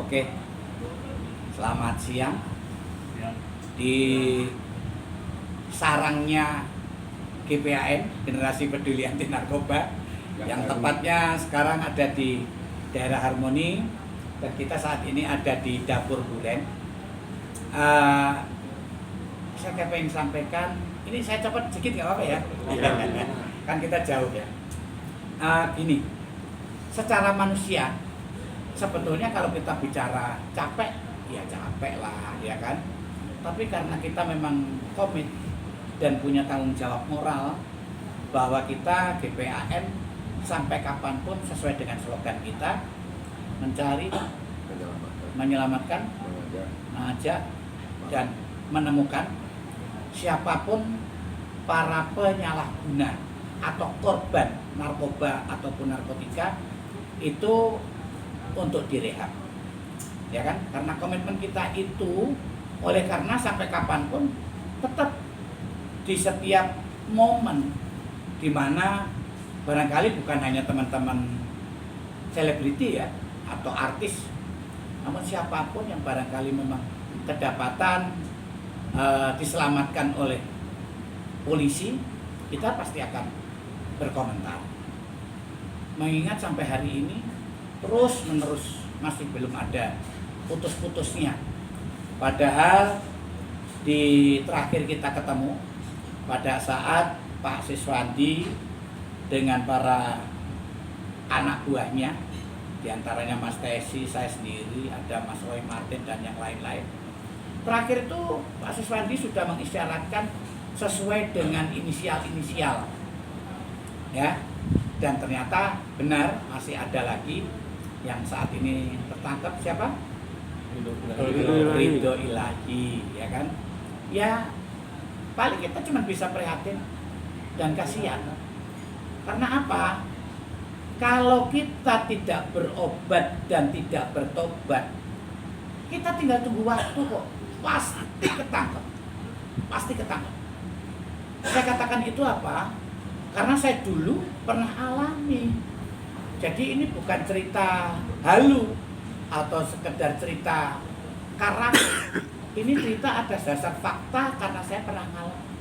Oke, selamat siang. Di sarangnya GPAN, Generasi Peduli Anti Narkoba, yang tepatnya sekarang ada di daerah Harmoni, dan kita saat ini ada di Dapur Duren. Saya ingin sampaikan, ini saya copot sedikit nggak apa-apa ya? Kan kita jauh ya. Gini, secara manusia sebetulnya kalau kita bicara capek, ya capek lah, ya kan? Tapi karena kita memang komit dan punya tanggung jawab moral bahwa kita GPAN sampai kapanpun sesuai dengan slogan kita mencari, menyelamatkan, mengajak, dan menemukan siapapun para penyalahguna atau korban narkoba ataupun narkotika itu untuk direhab, ya kan? Karena komitmen kita itu, oleh karena sampai kapanpun tetap di setiap momen di mana barangkali bukan hanya teman-teman selebriti ya atau artis, namun siapapun yang barangkali memang kedapatan diselamatkan oleh polisi, kita pasti akan berkomentar. Mengingat sampai hari ini terus menerus masih belum ada putus-putusnya. Padahal di terakhir kita ketemu pada saat Pak Siswandi dengan para anak buahnya, diantaranya Mas Tesi, saya sendiri, ada Mas Roy Martin dan yang lain-lain. Terakhir itu Pak Siswandi sudah mengisyaratkan sesuai dengan inisial-inisial, ya. Dan ternyata benar masih ada lagi yang saat ini tertangkap, siapa? Ridho Ilahi, ya kan? Ya paling kita cuma bisa prihatin dan kasihan. Karena apa? Kalau kita tidak berobat dan tidak bertobat, kita tinggal tunggu waktu kok. Pasti ketangkep. Pasti ketangkep. Saya katakan itu apa? Karena saya dulu pernah alami. Jadi ini bukan cerita halu atau sekedar cerita karang. Ini cerita atas dasar fakta karena saya pernah ngalamin.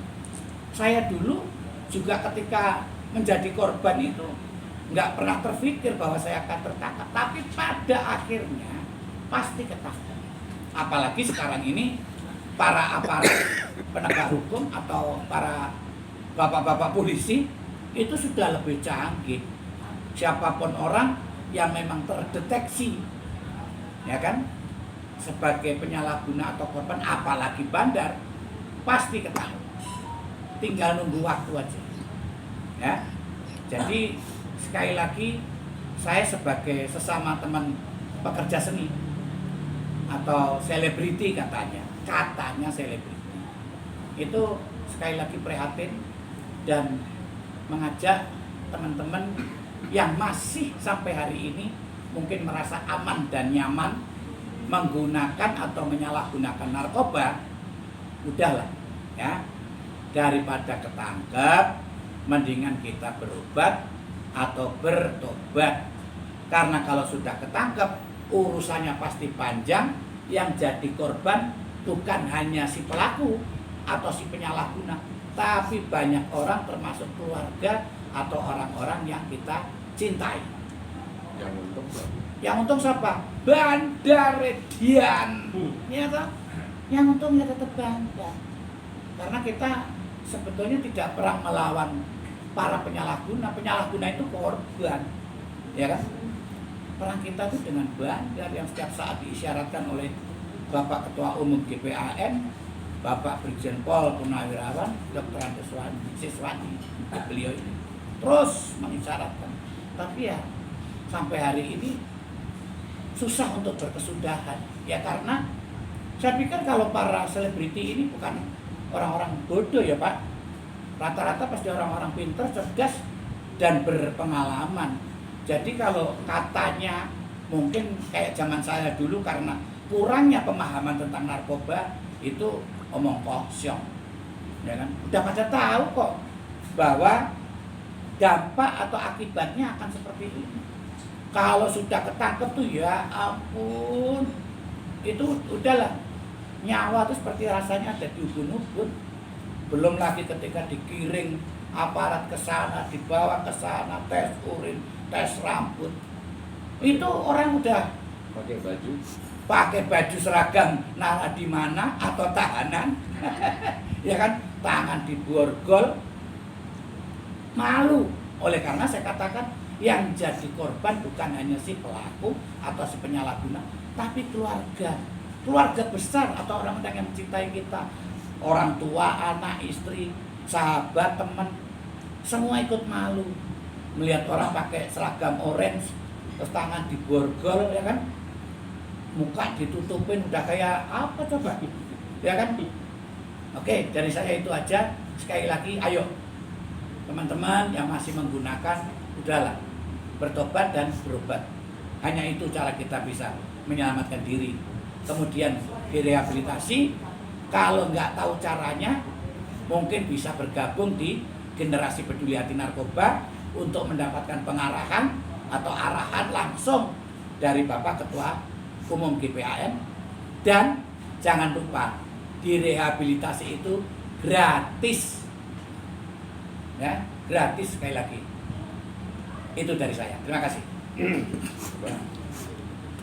Saya dulu juga ketika menjadi korban itu nggak pernah terpikir bahwa saya akan tertangkap. Tapi pada akhirnya pasti ketangkap. Apalagi sekarang ini para aparat penegak hukum atau para bapak-bapak polisi itu sudah lebih canggih. Siapapun orang yang memang terdeteksi, ya kan, sebagai penyalahguna atau korban, apalagi bandar, pasti ketangkap. Tinggal nunggu waktu aja, ya. Jadi sekali lagi saya sebagai sesama teman pekerja seni atau selebriti katanya selebriti, itu sekali lagi prihatin dan mengajak teman-teman yang masih sampai hari ini mungkin merasa aman dan nyaman menggunakan atau menyalahgunakan narkoba, udahlah ya, daripada ketangkep mendingan kita berobat atau bertobat. Karena kalau sudah ketangkep urusannya pasti panjang, yang jadi korban bukan hanya si pelaku atau si penyalahguna, tapi banyak orang termasuk keluarga atau orang-orang yang kita cintai. Yang untung siapa? Bandar Dian. Ya toh? Yang untung ya tetap Bandar. Karena kita sebetulnya tidak pernah melawan para penyalahguna. Penyalahguna itu korban. Ya kan? Perang kita itu dengan Bandar yang setiap saat diisyaratkan oleh Bapak Ketua Umum GPAN, Bapak Brigjen Pol Purnawirawan Dr. Andes Siswandi, beliau ini terus mengisyaratkan. Tapi ya sampai hari ini susah untuk berkesudahan. Ya karena saya pikir kalau para selebriti ini bukan orang-orang bodoh ya Pak. Rata-rata pasti orang-orang pintar, cerdas, dan berpengalaman. Jadi kalau katanya mungkin kayak zaman saya dulu karena kurangnya pemahaman tentang narkoba, itu omong kosong, ya kan? Udah pada tahu kok bahwa dampak atau akibatnya akan seperti ini. Kalau sudah ketangkep tuh ya ampun, itu udahlah, nyawa tuh seperti rasanya ada di ubun-ubun. Belum lagi ketika dikiring aparat ke sana, dibawa ke sana, tes urin, tes rambut. Itu orang udah pakai baju seragam nara di mana atau tahanan. Ya kan, tangan diborgol, malu. Oleh karena saya katakan yang jadi korban bukan hanya si pelaku atau si penyalahguna, tapi keluarga besar atau orang-orang yang mencintai kita, orang tua, anak, istri, sahabat, teman, semua ikut malu melihat orang pakai seragam orange terus tangan diborgol, ya kan, muka ditutupin, udah kayak apa coba, ya kan. Oke, dari saya itu aja. Sekali lagi, ayo teman-teman yang masih menggunakan, udahlah, bertobat dan berobat. Hanya itu cara kita bisa menyelamatkan diri. Kemudian direhabilitasi. Kalau nggak tahu caranya, mungkin bisa bergabung di generasi peduli anti narkoba untuk mendapatkan pengarahan atau arahan langsung dari Bapak Ketua Umum GPAM. Dan jangan lupa, direhabilitasi itu gratis. Ya, gratis sekali lagi. Itu dari saya. Terima kasih.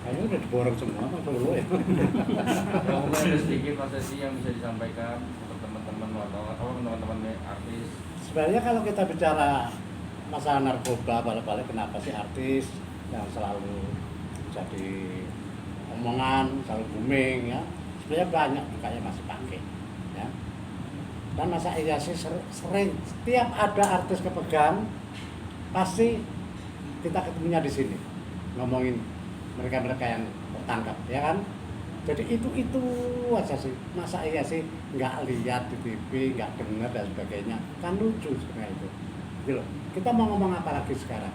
Ini udah diborong semua apa dulu ya? Mungkin ada sedikit Mas Desi yang bisa disampaikan untuk teman-teman wartawan atau teman-teman artis. Sebenarnya kalau kita bicara masalah narkoba, balik-balik kenapa sih artis yang selalu jadi omongan, selalu booming ya? Sebenarnya banyak juga yang masih pakai ya. Dan masa iya sih sering setiap ada artis kepegang pasti kita ketemunya di sini ngomongin mereka yang tertangkap, ya kan? Jadi itu aja sih. Masa iya sih nggak lihat di TV, nggak dengar dan sebagainya, kan lucu sebenarnya itu. Gitu loh. Kita mau ngomong apa lagi sekarang?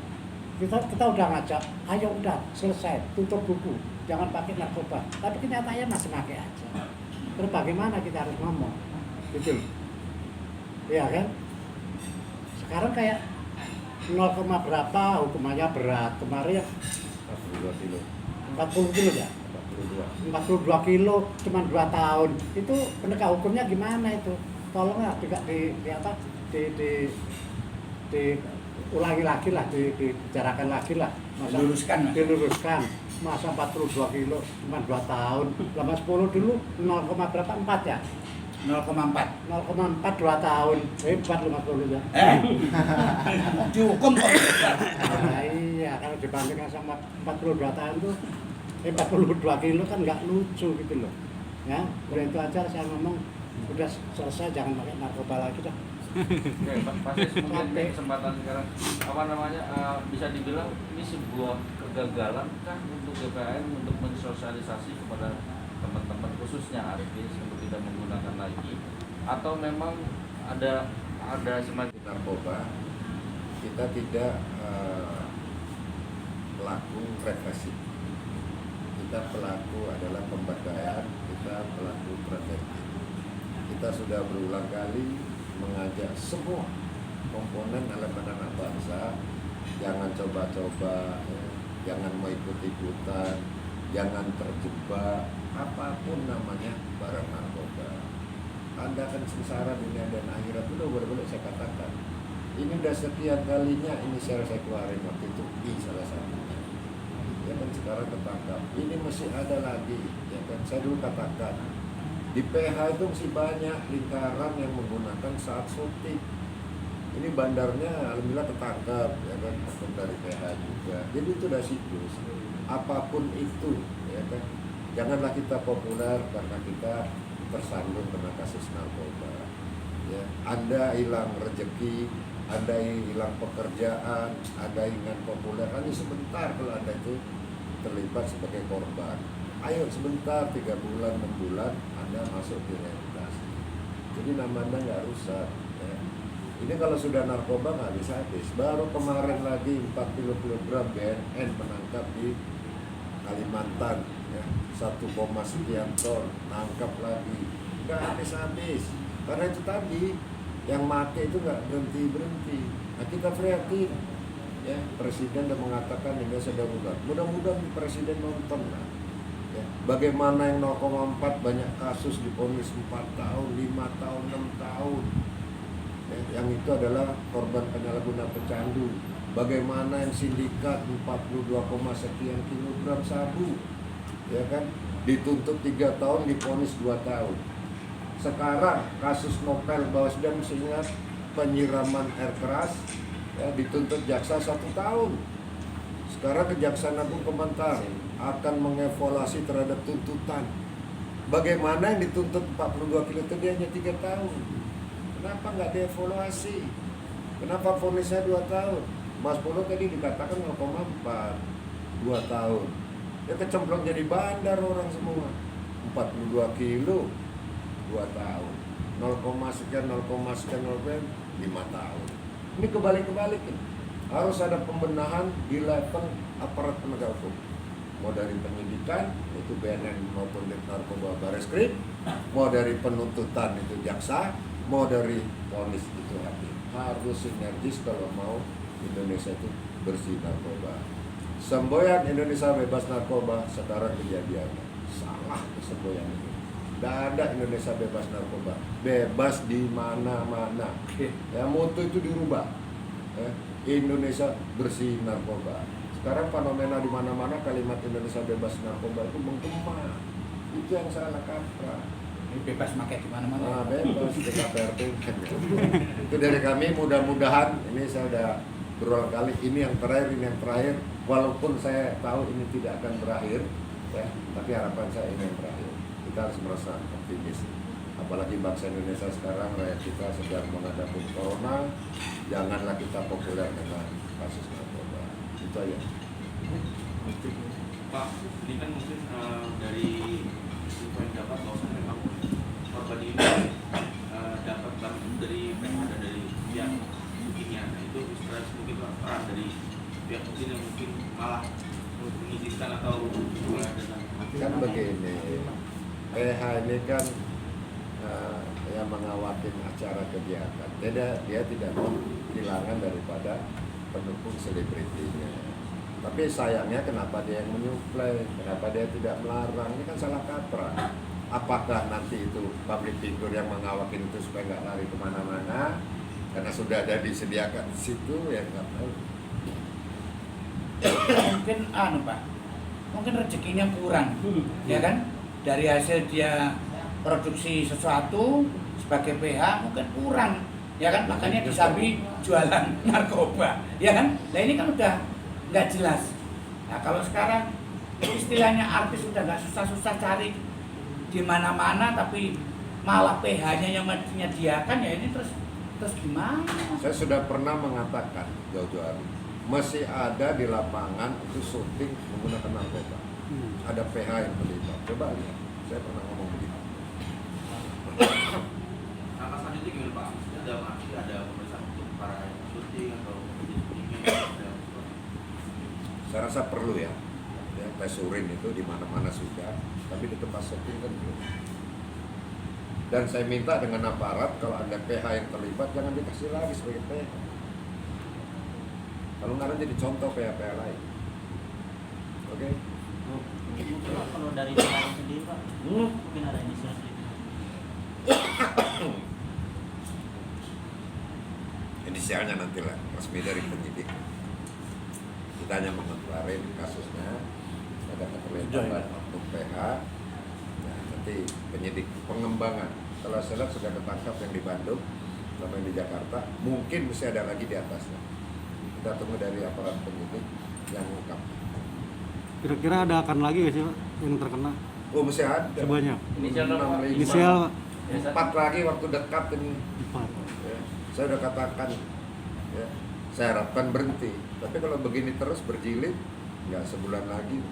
Kita udah ngajak, ayo udah selesai, tutup buku, jangan pakai narkoba. Tapi kenyataannya masih pakai aja. Terus bagaimana kita harus ngomong? Gitu loh. Iya kan? Sekarang kayak 0, berapa hukumannya berat. Kemarin 42 kilo. 40 kilo ya? 42 kilo cuma 2 tahun. Itu penegak hukumnya gimana itu? Tolonglah juga ulangi lagi lah, dibicarakan lagi lah. Diluruskan. Masa 42 kilo cuma 2 tahun. Lama 10 dulu 0, berapa? 4 ya? 0,4 2 tahun. Hebat lu Mas Lulu ya. Dihukum kok. Nah, iya, kalau dibandingkan sama 42 tahun tuh 42 kilo kan nggak lucu gitu loh. Ya, udah itu aja saya ngomong, udah selesai, jangan pakai narkoba lagi dah. Oke, Pak Sis, mungkin di kesempatan sekarang bisa dibilang ini sebuah kegagalan kah untuk GPAM untuk mensosialisasi kepada teman-teman khususnya artis untuk tidak menggunakan lagi, atau memang ada semacam narkoba, kita tidak pelaku represif, kita pelaku adalah pemberdayaan, kita pelaku preventif. Kita sudah berulang kali mengajak semua komponen elemen anak bangsa, jangan coba-coba, jangan mau ikut-ikutan, jangan terjebak apapun namanya barang narkoba. Anda akan sengsara dunia dan akhirat. Itu benar-benar saya katakan. Ini udah sekian kalinya ini saya keluarin, waktu itu di salah satunya. Ya kan, sekarang ketangkap. Ini masih ada lagi. Ya kan, saya dulu katakan di PH itu masih banyak lingkaran yang menggunakan saat syuting. Ini bandarnya alhamdulillah ketangkap, ya kan, dari PH juga. Jadi itu udah siklus. Apapun itu, ya kan. Janganlah kita populer karena kita tersandung kena kasus narkoba. Ya, Anda hilang rezeki, Anda hilang pekerjaan, Anda ingin populer, hanya sebentar kalau Anda itu terlibat sebagai korban. Ayo sebentar, 3 bulan, 6 bulan, Anda masuk di rehabilitasi. Jadi nama Anda nggak rusak. Ya. Ini kalau sudah narkoba nggak bisa habis. Baru kemarin lagi 40 kg BNN menangkap di Kalimantan. Ya. 1, sekian ton, nangkap lagi, nggak habis-habis. Karena itu tadi, yang make itu nggak berhenti. Nah kita prihatin, Ya, presiden sudah mengatakan Indonesia darurat. Mudah-mudahan presiden nonton lah. Ya, bagaimana yang 0,4 banyak kasus divonis 4 tahun, 5 tahun, 6 tahun. Ya, yang itu adalah korban penyalahguna pecandu. Bagaimana yang sindikat 42, sekian kilogram sabu, ya kan, dituntut 3 tahun, divonis 2 tahun. Sekarang kasus Novel Baswedan, masih ingat, penyiraman air keras, ya, dituntut jaksa 1 tahun. Sekarang Kejaksaan Agung komentar akan mengevaluasi terhadap tuntutan. Bagaimana yang dituntut 42 kilo itu dia hanya 3 tahun. Kenapa nggak dievaluasi? Kenapa vonisnya 2 tahun? Mas Polo tadi dikatakan 0,4, 2 tahun. Ya kecemplung jadi bandar orang semua. 42 kilo, 2 tahun. 0, sekian, 0, 5 tahun. Ini kebalik-kebalik. Harus ada pembenahan di level aparat penegak hukum. Mau dari penyidikan, itu BNN maupun Narkoba Bareskrim, mau dari penuntutan itu jaksa, mau dari vonis itu hakim. Harus sinergis kalau mau Indonesia itu bersih narkoba. Semboyan Indonesia bebas narkoba, sekarang kejadiannya salah semboyan itu. Tidak ada Indonesia bebas narkoba, bebas di mana-mana. Ya, mutu itu dirubah. Indonesia bersih narkoba. Sekarang fenomena di mana-mana kalimat Indonesia bebas narkoba itu menggema. Itu yang salah kaprah. Ini bebas pakai di mana-mana. Nah, bebas di KPRT. Itu dari kami, mudah-mudahan ini saya sudah berulang kali, ini yang terakhir, walaupun saya tahu ini tidak akan berakhir, ya, tapi harapan saya ini yang terakhir. Kita harus merasa optimis. Apalagi bangsa Indonesia sekarang, rakyat kita sedang menghadapi corona, janganlah kita populer dengan kasus narkoba. Itu aja. Pak, ini kan mungkin dari info yang dapat bahwa memang korban ini dapat bantu dari PH dan dari pihak mungkinnya. Nah, itu mungkin peran dari pihak mungkin yang mungkin malah mengizinkan atau Kan begini, PH ini kan yang mengawakin acara kegiatan. Dia tidak mau kehilangan daripada pendukung selebritinya. Tapi sayangnya kenapa dia yang menyuplai, kenapa dia tidak melarang, ini kan salah kaprah. Apakah nanti itu public figure yang mengawakin itu supaya nggak lari kemana-mana, karena sudah ada disediakan di situ, ya nggak tahu. Mungkin Pak, mungkin rezekinya kurang, ya kan? Dari hasil dia produksi sesuatu sebagai PH mungkin kurang, ya kan? Makanya disabi jualan narkoba, ya kan? Nah ini kan udah nggak jelas. Nah kalau sekarang istilahnya artis udah nggak susah-susah cari di mana-mana, tapi malah PH-nya yang menyediakan, ya ini terus gimana? Saya sudah pernah mengatakan jauh-jauh hari, masih ada di lapangan itu syuting menggunakan narkoba. Ada PH yang terlibat. Coba lihat, saya pernah ngomong begitu. langkah selanjutnya gimana Pak? Ada pemeriksaan untuk para syuting atau syutingnya? Saya rasa perlu ya, tes urin itu di mana-mana sudah, tapi di tempat syuting kan belum. Dan saya minta dengan aparat, kalau ada PH yang terlibat jangan dikasih lagi sebagai PH. Kalau nggak ada jadi contoh PH-PH lain. Oke? Mungkin Pak, kalau dari DKI sendiri Pak, mungkin ada inisiasi. Inisialnya nantilah, resmi dari penyidik. Kita hanya mengeklarin kasusnya, ada keterlibatan untuk PH. Nah, nanti penyidik pengembangan. Kalau saya lihat sudah ketangkap yang di Bandung, sama yang di Jakarta, mungkin masih ada lagi di atasnya. Kita tunggu dari aparat penyidik yang ungkap. Kira-kira ada akan lagi nggak sih Pak yang terkena? Oh, masih ada. Sebanyak. Inisial berapa? 6, 5. Inisial 4 lagi waktu dekat ini. 4. Ya, saya udah katakan, ya, saya harapkan berhenti. Tapi kalau begini terus berjilid, nggak sebulan lagi.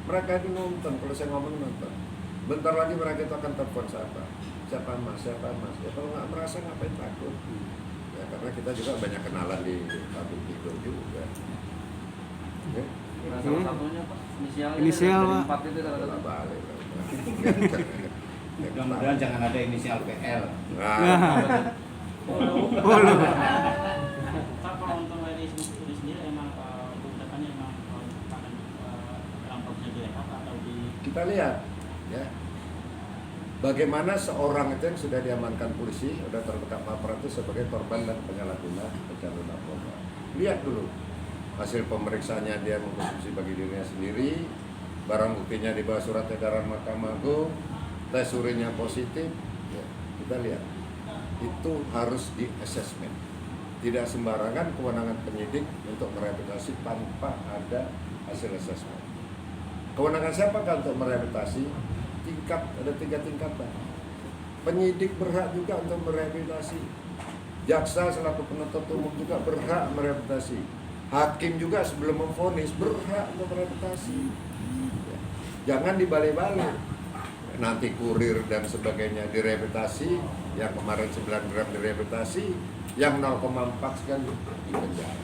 Mereka itu nonton, kalau saya ngomong nonton. Bentar lagi mereka itu akan telepon siapa mas. Ya, kalau nggak merasa ngapain takut? Ya, karena kita juga banyak kenalan di public figure juga. Oke? Nah, salah satunya Pak, Inisial, dari Pak. 4 itu Lah balik. Mudah-mudahan jangan ada inisial PL. Nah, Oh, Pak, kalau untuk ini lihat ya bagaimana seorang itu yang sudah diamankan polisi, sudah tertangkap aparat itu sebagai korban dan penyalahguna pecandu narkoba. Lihat dulu hasil pemeriksaannya, dia mengkonsumsi bagi dirinya sendiri, barang buktinya di bawah surat edaran Mahkamah Agung, tes urinnya positif, ya, kita lihat itu harus di assessment. Tidak sembarangan kewenangan penyidik untuk merehabilitasi tanpa ada hasil assessment. Kewenangan siapakah untuk merehabilitasi? Ada 3 tingkatan. Penyidik berhak juga untuk merehabilitasi. Jaksa selaku penuntut umum juga berhak merehabilitasi. Hakim juga sebelum memvonis berhak untuk merehabilitasi. Jangan dibalik-balik. Nanti kurir dan sebagainya direhabilitasi, yang kemarin 9 gram direhabilitasi, yang 0,4 sekian di penjara.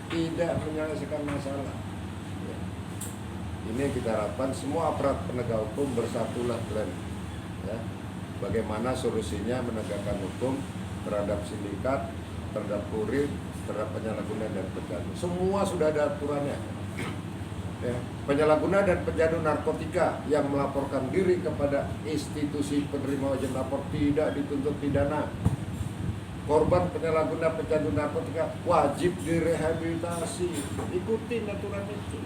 Tidak menyelesaikan masalah. Ini kita harapkan semua aparat penegak hukum bersatulah Glenn. Ya. Bagaimana solusinya menegakkan hukum terhadap sindikat, terhadap kurir, terhadap penyalahguna dan pecandu. Semua sudah ada aturannya. Ya. Penyalahguna dan pecandu narkotika yang melaporkan diri kepada institusi penerima wajib lapor tidak dituntut pidana. Korban penyalahguna pecandu narkotika wajib direhabilitasi. Ikutin aturan itu.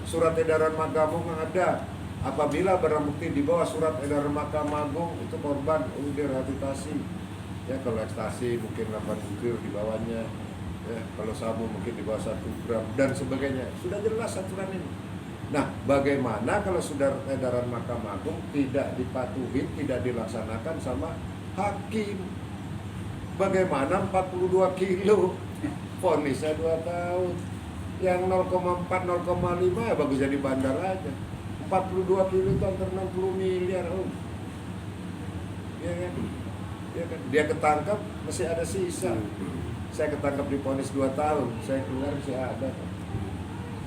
Surat edaran Mahkamah Agung ada. Apabila barang bukti di bawah surat edaran Mahkamah Agung, itu korban direhabilitasi. Ya, kalau ekstasi mungkin 8 butir di bawahnya. Ya, kalau sabu mungkin di bawah 1 gram dan sebagainya. Sudah jelas aturan ini. Nah, bagaimana kalau sudah edaran Mahkamah Agung tidak dipatuhi, tidak dilaksanakan sama hakim? Bagaimana 42 kilo? Vonisnya 2 tahun. Yang 0,4, 0,5 ya bagus jadi bandar aja. 42 kilo itu hampir 60 miliar. Oh. Ya kan? Ya kan? Dia ketangkap masih ada sisa. Saya ketangkap di vonis 2 tahun, saya keluar masih ada.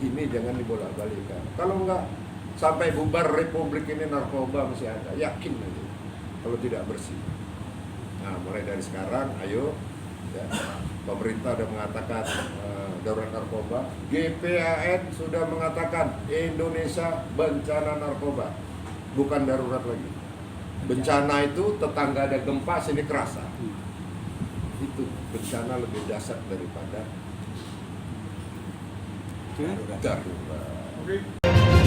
Ini jangan dibolak-balikan. Kalau enggak sampai bubar republik ini narkoba masih ada, yakin aja. Kalau tidak bersih. Nah, mulai dari sekarang ayo ya. Pemerintah sudah mengatakan darurat narkoba, GPAN sudah mengatakan Indonesia bencana narkoba, bukan darurat lagi. Bencana itu tetangga ada gempa sini kerasa. Itu bencana lebih dahsyat daripada darurat.